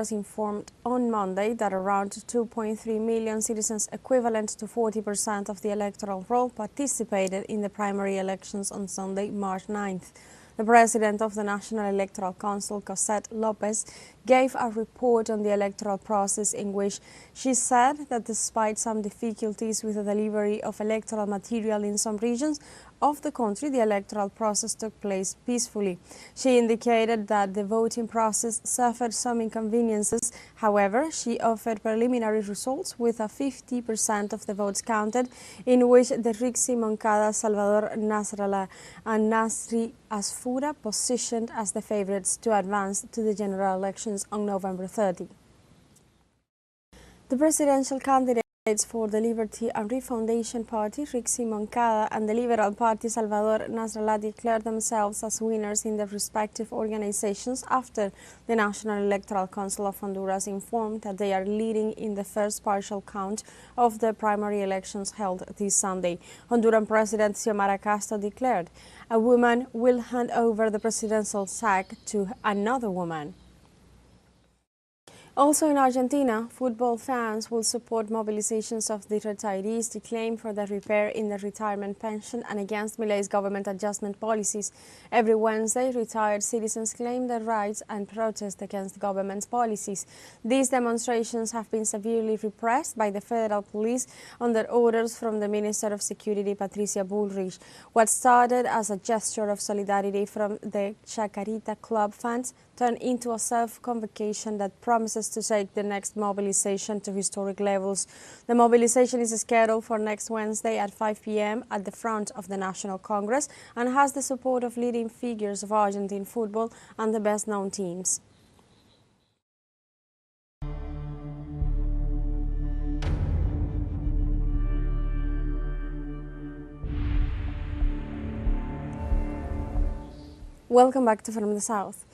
Honduras informed on Monday that around 2.3 million citizens, equivalent to 40% of the electoral roll, participated in the primary elections on Sunday, March 9th. The president of the National Electoral Council, Cosette Lopez, gave a report on the electoral process in which she said that despite some difficulties with the delivery of electoral material in some regions of the country, the electoral process took place peacefully. She indicated that the voting process suffered some inconveniences. However, she offered preliminary results with a 50% of the votes counted, in which the Rixi Moncada, Salvador Nasrallah and Nasri Asfura positioned as the favorites to advance to the general elections on November 30. The presidential candidates for the Liberty and Refoundation Party, Rixi Moncada, and the Liberal Party, Salvador Nasrallah, declared themselves as winners in their respective organizations after the National Electoral Council of Honduras informed that they are leading in the first partial count of the primary elections held this Sunday. Honduran President Xiomara Castro declared, "A woman will hand over the presidential sack to another woman." Also in Argentina, football fans will support mobilizations of the retirees to claim for the repair in the retirement pension and against Milei's government adjustment policies. Every Wednesday, retired citizens claim their rights and protest against government's policies. These demonstrations have been severely repressed by the federal police under orders from the Minister of Security, Patricia Bullrich. What started as a gesture of solidarity from the Chacarita Club fans turned into a self-convocation that promises to take the next mobilization to historic levels. The mobilization is scheduled for next Wednesday at 5 p.m. at the front of the National Congress and has the support of leading figures of Argentine football and the best-known teams. Welcome back to From the South.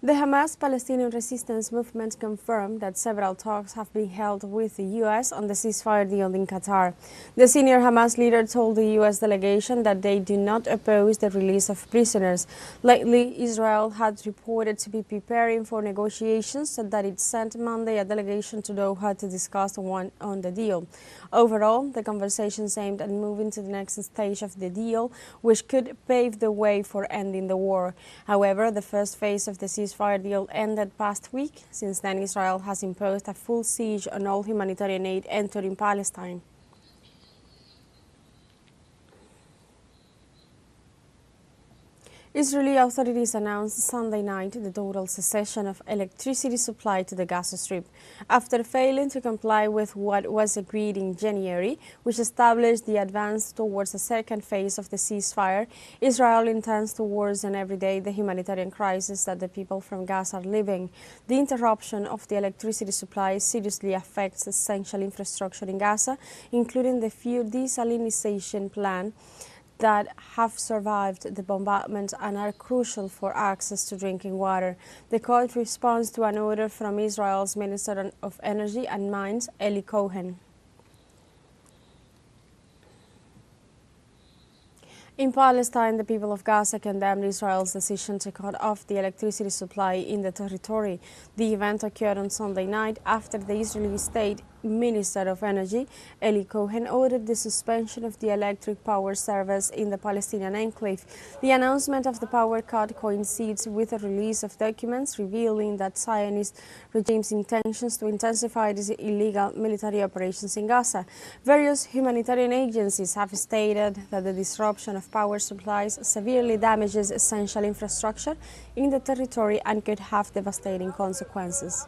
The Hamas-Palestinian resistance movement confirmed that several talks have been held with the U.S. on the ceasefire deal in Qatar. The senior Hamas leader told the U.S. delegation that they do not oppose the release of prisoners. Lately, Israel had reported to be preparing for negotiations so that it sent Monday a delegation to Doha to discuss on the deal. Overall, the conversations aimed at moving to the next stage of the deal, which could pave the way for ending the war. However, the first phase of the ceasefire deal ended past week. Since then, Israel has imposed a full siege on all humanitarian aid entering Palestine. Israeli authorities announced Sunday night the total cessation of electricity supply to the Gaza Strip after failing to comply with what was agreed in January, which established the advance towards the second phase of the ceasefire. Israel intends to worsen every day the humanitarian crisis that the people from Gaza are living. The interruption of the electricity supply seriously affects essential infrastructure in Gaza, including the few desalination plants that have survived the bombardment and are crucial for access to drinking water. The court responds to an order from Israel's Minister of Energy and Mines, Eli Cohen. In Palestine, the people of Gaza condemned Israel's decision to cut off the electricity supply in the territory. The event occurred on Sunday night after the Israeli State Minister of Energy, Eli Cohen, ordered the suspension of the electric power service in the Palestinian enclave. The announcement of the power cut coincides with the release of documents revealing that Zionist regime's intentions to intensify its illegal military operations in Gaza. Various humanitarian agencies have stated that the disruption of power supplies severely damages essential infrastructure in the territory and could have devastating consequences.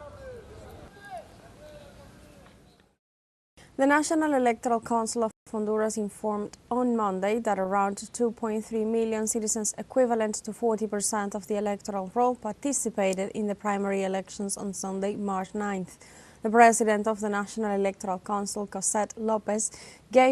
The National Electoral Council of Honduras informed on Monday that around 2.3 million citizens, equivalent to 40% of the electoral roll, participated in the primary elections on Sunday, March 9th. The president of the National Electoral Council, Cosette Lopez, gave